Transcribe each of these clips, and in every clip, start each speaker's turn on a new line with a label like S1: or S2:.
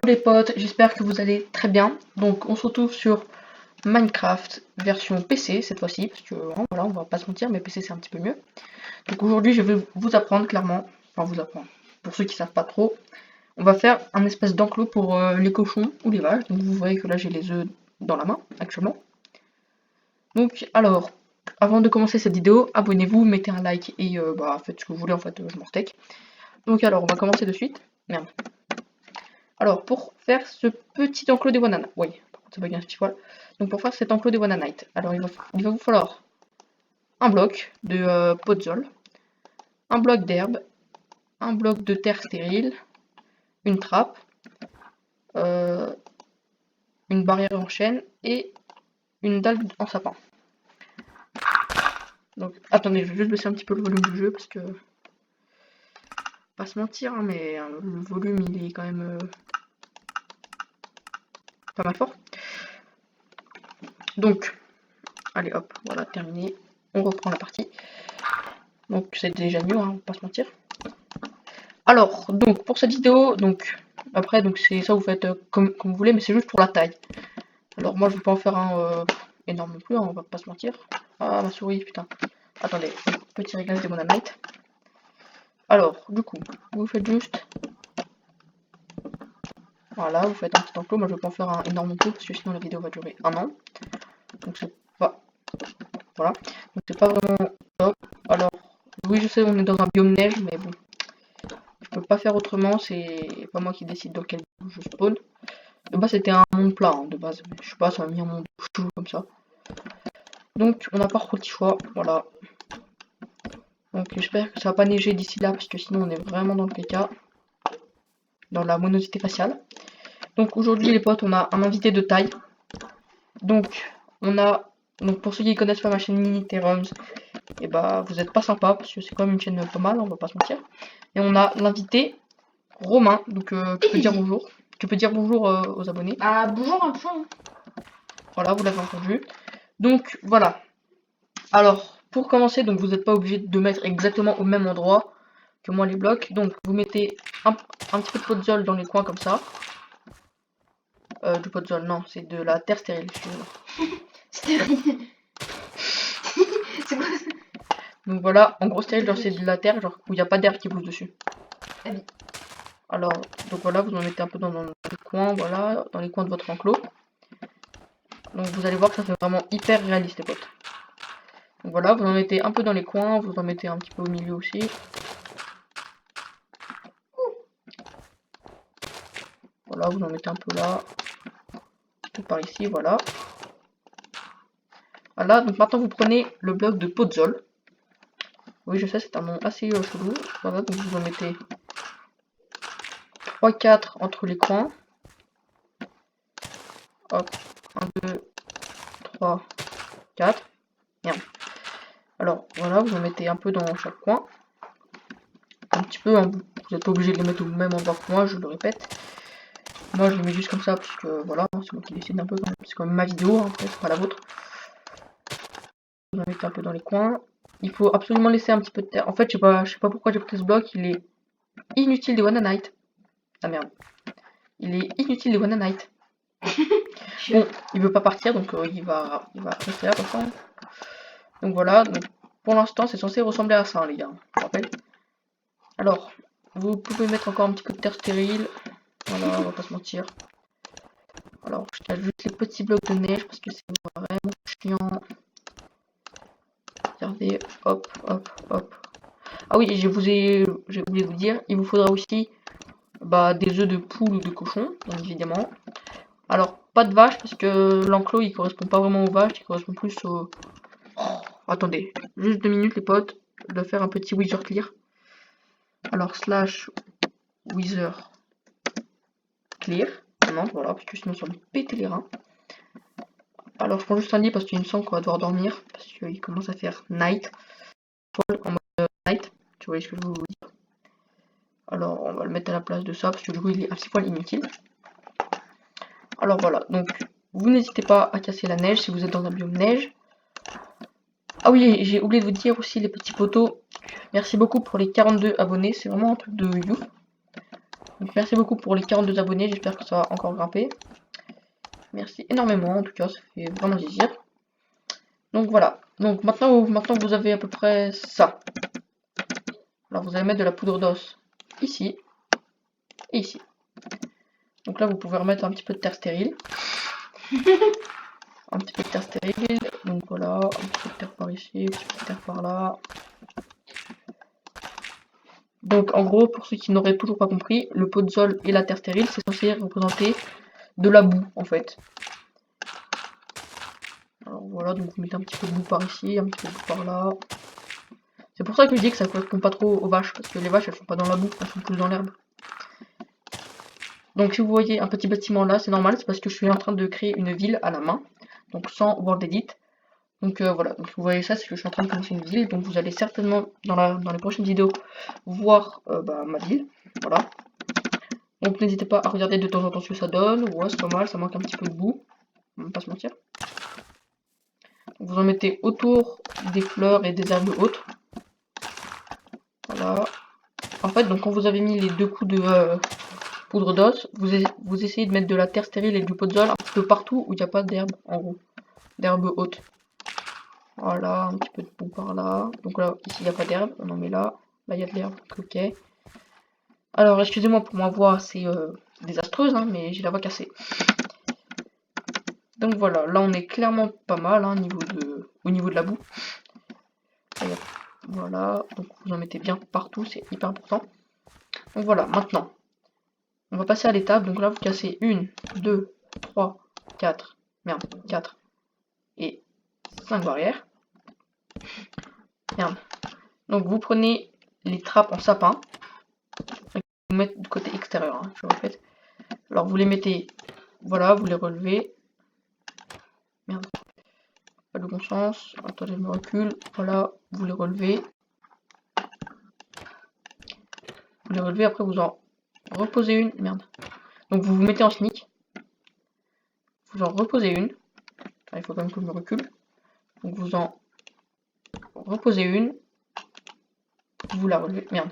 S1: les potes, j'espère que vous allez très bien. Donc on se retrouve sur Minecraft version PC cette fois-ci, parce que voilà, on va pas se mentir, mais PC c'est un petit peu mieux. Donc aujourd'hui je vais vous apprendre clairement, enfin vous apprendre, pour ceux qui savent pas trop, on va faire un espèce d'enclos pour les cochons ou les vaches. Donc vous voyez que là j'ai les œufs dans la main actuellement. Donc alors, avant de commencer cette vidéo, abonnez-vous, mettez un like et faites ce que vous voulez en fait, je m'en steak. Donc alors on va commencer de suite. Merde. Alors, pour faire ce petit enclos des Wanana, oui, par contre ça bug un petit poil. Donc pour faire cet enclos des Wananite, alors il va vous falloir un bloc de podzol, un bloc d'herbe, un bloc de terre stérile, une trappe, une barrière en chêne et une dalle en sapin. Donc attendez, je vais juste baisser un petit peu le volume du jeu parce que, pas se mentir, hein, mais le volume il est quand même pas mal fort. Donc, allez hop, voilà, terminé. On reprend la partie. Donc c'est déjà mieux, hein, pas se mentir. Alors, donc pour cette vidéo, donc après donc c'est ça, vous faites comme vous voulez, mais c'est juste pour la taille. Alors moi je vais pas en faire un énorme non plus, hein, on va pas se mentir. Ah ma souris, putain. Attendez, petit réglage de mon Amite. Alors, du coup, vous faites juste. Voilà, vous faites un petit enclos. Moi je vais pas en faire un énorme non plus parce que sinon la vidéo va durer un an. Donc c'est pas. Voilà. Donc c'est pas vraiment top. Alors, oui je sais on est dans un biome neige, mais bon. Je peux pas faire autrement, c'est pas moi qui décide dans quel je spawn. De base c'était un monde plat hein, de base, mais je sais pas, ça m'a mis un monde chou comme ça. Donc on n'a pas trop le choix, voilà. Donc j'espère que ça va pas neiger d'ici là, parce que sinon on est vraiment dans le PK. Dans la monosité faciale. Donc aujourd'hui les potes, on a un invité de taille. Donc on a, donc pour ceux qui connaissent pas ma chaîne Mini Terrums, et bah vous êtes pas sympa, parce que c'est quand même une chaîne pas mal, on va pas se mentir. Et on a l'invité Romain, donc tu peux dire bonjour. Tu peux dire bonjour aux abonnés.
S2: Ah bonjour un peu.
S1: Voilà, vous l'avez entendu. Donc voilà. Alors, pour commencer, donc vous n'êtes pas obligé de mettre exactement au même endroit que moi les blocs. Donc vous mettez un petit peu de podzol dans les coins comme ça. Du podzol, non, c'est de la terre stérile.
S2: Stérile. C'est quoi ça?
S1: Donc voilà, en gros stérile, genre c'est de la terre, genre où il n'y a pas d'herbe qui pousse dessus.
S2: Ah oui.
S1: Alors, donc voilà, vous en mettez un peu dans les coins, voilà, dans les coins de votre enclos. Donc vous allez voir que ça fait vraiment hyper réaliste les potes. Donc voilà, vous en mettez un peu dans les coins, vous en mettez un petit peu au milieu aussi. Voilà, vous en mettez un peu là. Tout par ici, voilà. Voilà, donc maintenant vous prenez le bloc de podzol. Oui, je sais, c'est un nom assez chelou. Voilà, donc vous en mettez 3-4 entre les coins. Hop, 1, 2, 3, 4. Merde. Alors, voilà, vous en mettez un peu dans chaque coin. Un petit peu, hein, vous n'êtes pas obligé de les mettre au même endroit que moi, je le répète. Moi, je les mets juste comme ça, parce que voilà, c'est moi qui décide un peu quand même. C'est quand même ma vidéo, hein, c'est pas la vôtre. Vous en mettez un peu dans les coins. Il faut absolument laisser un petit peu de terre. En fait, je sais pas pourquoi j'ai pris ce bloc, il est inutile des Wananite. Ah merde. Il est inutile des Wananite. Bon, il veut pas partir, donc il va rester là comme ça. Donc voilà, donc, pour l'instant c'est censé ressembler à ça, hein, les gars, je vous rappelle. Alors, vous pouvez mettre encore un petit peu de terre stérile. Voilà, on va pas se mentir. Alors, je cache juste les petits blocs de neige parce que c'est vraiment chiant. Regardez, hop, hop, hop. Ah oui, j'ai oublié de vous dire, il vous faudra aussi des œufs de poule ou de cochon, bien évidemment. Alors, pas de vache parce que l'enclos il correspond pas vraiment aux vaches, il correspond plus au... Oh, attendez, juste 2 minutes les potes, je dois faire un petit wither clear. Alors, slash wither clear. Non, voilà, parce que sinon ça va me péter les reins. Alors, je prends juste un lit parce qu'il me semble qu'on va devoir dormir, parce qu'il commence à faire night. En mode night, tu vois ce que je veux vous dire. Alors, on va le mettre à la place de ça, parce que du coup il est un petit poil inutile. Alors voilà, donc vous n'hésitez pas à casser la neige si vous êtes dans un biome neige. Ah oui, j'ai oublié de vous dire aussi les petits potos. Merci beaucoup pour les 42 abonnés, c'est vraiment un truc de you. Donc merci beaucoup pour les 42 abonnés, j'espère que ça va encore grimper. Merci énormément, en tout cas, ça fait vraiment plaisir. Donc voilà, donc maintenant vous avez à peu près ça. Alors vous allez mettre de la poudre d'os ici et ici. Donc là vous pouvez remettre un petit peu de terre stérile. Un petit peu de terre stérile, donc voilà, un petit peu de terre par ici, un petit peu de terre par là. Donc en gros, pour ceux qui n'auraient toujours pas compris, le pot de sol et la terre stérile, c'est censé représenter de la boue en fait. Alors voilà, donc vous mettez un petit peu de boue par ici, un petit peu de boue par là. C'est pour ça que je dis que ça correspond pas trop aux vaches, parce que les vaches elles sont pas dans la boue, elles sont plus dans l'herbe. Donc si vous voyez un petit bâtiment là, c'est normal, c'est parce que je suis en train de créer une ville à la main, donc sans World Edit. Donc voilà, donc vous voyez ça, c'est que je suis en train de commencer une ville, donc vous allez certainement dans les prochaines vidéos voir ma ville, voilà. Donc n'hésitez pas à regarder de temps en temps ce que ça donne, ouais c'est pas mal, ça manque un petit peu de boue, on va pas se mentir. Donc, vous en mettez autour des fleurs et des herbes hautes, voilà. En fait, donc quand vous avez mis les 2 coups de poudre d'os, vous essayez de mettre de la terre stérile et du pot de sol un petit peu partout où il n'y a pas d'herbe, en gros, d'herbe haute. Voilà, un petit peu de boue par là. Donc là, ici, il n'y a pas d'herbe, on en met là. Là, il y a de l'herbe, ok. Alors, excusez-moi pour ma voix, c'est désastreuse, hein, mais j'ai la voix cassée. Donc voilà, là, on est clairement pas mal hein, au niveau de la boue. Voilà, donc vous en mettez bien partout, c'est hyper important. Donc voilà, maintenant, on va passer à l'étape. Donc là, vous cassez 1, 2, 3, 4, merde, 4 et 5 barrières. Merde. Donc vous prenez les trappes en sapin. Vous mettez du côté extérieur, hein, je répète. Alors vous les mettez, voilà, vous les relevez. Merde, pas le bon sens. Attendez, je me recule. Voilà, vous les relevez. Vous les relevez, après vous en reposez une. Merde. Donc vous vous mettez en sneak. Vous en reposez une. Ah, il faut quand même que je me recule. Donc vous en reposez une. Vous la relevez. Merde.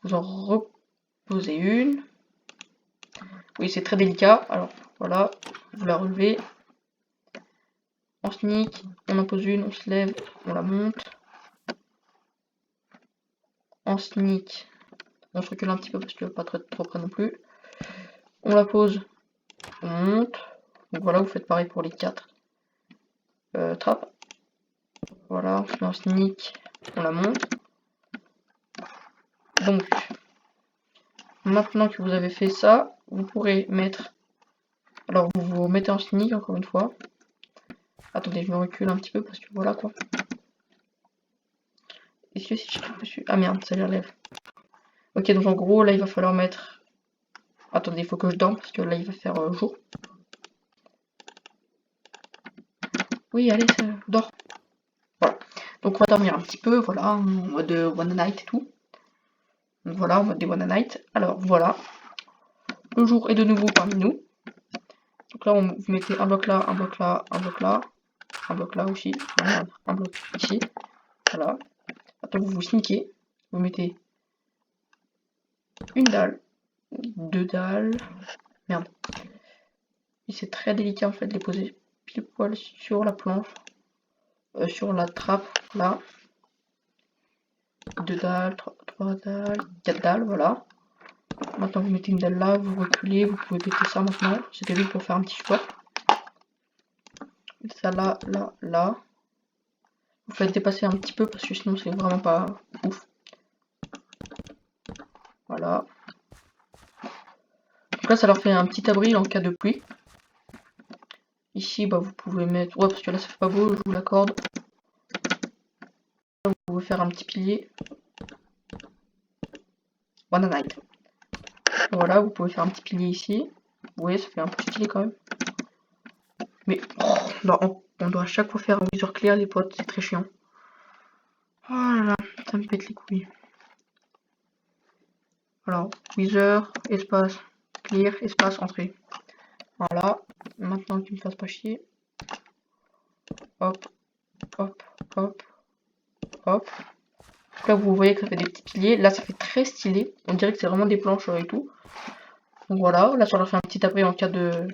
S1: Vous en reposez une. Oui, c'est très délicat. Alors voilà, vous la relevez. En sneak, on en pose une, on se lève, on la monte. En sneak, on se recule un petit peu parce que pas trop près non plus. On la pose, on monte. Donc voilà, vous faites pareil pour les 4 trappes. Voilà, on se met en sneak, on la monte. Donc, maintenant que vous avez fait ça, vous pourrez mettre... Alors, vous vous mettez en sneak, encore une fois. Attendez, je me recule un petit peu parce que voilà quoi. Est-ce que si je clique dessus... Ah merde, ça les relève. Ok, donc en gros, là, il va falloir mettre... Attendez, il faut que je dorme parce que là, il va faire jour. Oui, allez, ça dort. Voilà. Donc on va dormir un petit peu, voilà, en mode one night et tout. Donc voilà, en mode des one night. Alors voilà. Le jour est de nouveau parmi nous. Donc là, vous mettez un bloc là, un bloc là, un bloc là, un bloc là aussi, un bloc ici. Voilà. Après vous vous sneakez. Vous mettez une dalle, 2 dalles. Merde. Et c'est très délicat en fait de les poser pile poil sur la planche. Sur la trappe là. 2 dalles, 3 dalles, 4 dalles, voilà. Maintenant vous mettez une dalle là, vous reculez, vous pouvez péter ça maintenant. C'était juste pour faire un petit support. Ça là, là, là. Vous faites dépasser un petit peu parce que sinon c'est vraiment pas ouf. Voilà. Donc là ça leur fait un petit abri en cas de pluie. Ici bah vous pouvez mettre... Ouais parce que là ça fait pas beau, je vous l'accorde. Vous pouvez faire un petit pilier. One night. Voilà, vous pouvez faire un petit pilier ici. Vous voyez, ça fait un peu stylé quand même. Mais on doit à chaque fois faire un viseur clair les potes, c'est très chiant. Oh là là, ça me pète les couilles. Alors, wither, espace, clear, espace, entrée. Voilà, maintenant qu'il me fasse pas chier. Hop, hop, hop, hop. Là, vous voyez que ça fait des petits piliers. Là, ça fait très stylé. On dirait que c'est vraiment des planches et tout. Donc voilà, là ça leur fait un petit abri en cas de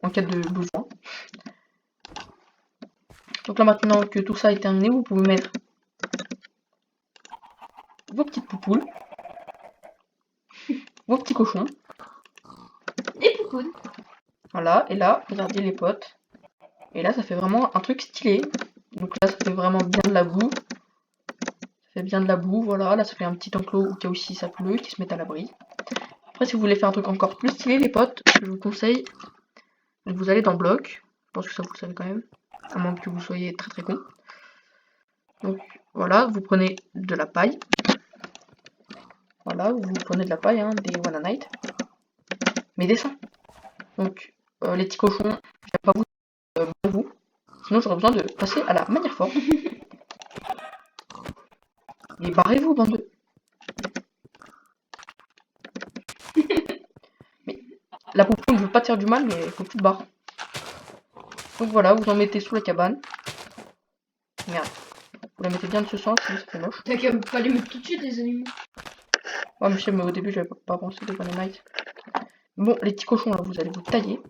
S1: besoin. Donc là maintenant que tout ça est terminé, vous pouvez mettre vos petites poupoules, vos petits cochons.
S2: Et Poupoune.
S1: Voilà, et là, regardez les potes. Et là ça fait vraiment un truc stylé. Donc là ça fait vraiment bien de la boue. Ça fait bien de la boue, voilà. Là ça fait un petit enclos au cas où si ça pleut, qui se mettent à l'abri. Après si vous voulez faire un truc encore plus stylé les potes, je vous conseille, vous allez dans bloc. Je pense que ça vous le savez quand même. À moins que vous soyez très très con. Donc voilà, vous prenez de la paille. Voilà, vous prenez de la paille, hein, des One Night. Mais descends. Donc les petits cochons, j'aime pas vous, vous. Sinon j'aurais besoin de passer à la manière forte. Et barrez-vous, bande de... Mais la poupou ne veut pas te faire du mal, mais il faut que tu te barres. Donc voilà, vous en mettez sous la cabane. Merde. Vous la mettez bien de ce sens, sinon ça fait moche.
S2: T'as qu'à pas les mettre tout de suite, les animaux.
S1: Ouais, mais je sais, mais au début, j'avais pas pensé de One Night. Bon, les petits cochons, là, vous allez vous tailler.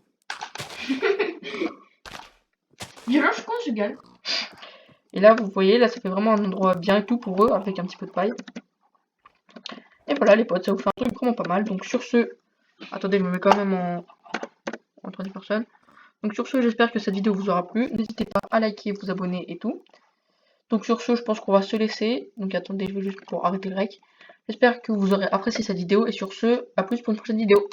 S2: Violence conjugale.
S1: Et là, vous voyez, là, ça fait vraiment un endroit bien et tout pour eux, avec un petit peu de paille. Et voilà, les potes, ça vous fait un truc vraiment pas mal. Donc sur ce... Attendez, je me mets quand même en troisième personne. Donc sur ce, j'espère que cette vidéo vous aura plu. N'hésitez pas à liker, vous abonner et tout. Donc sur ce, je pense qu'on va se laisser. Donc attendez, je vais juste pour arrêter le rec. J'espère que vous aurez apprécié cette vidéo. Et sur ce, à plus pour une prochaine vidéo.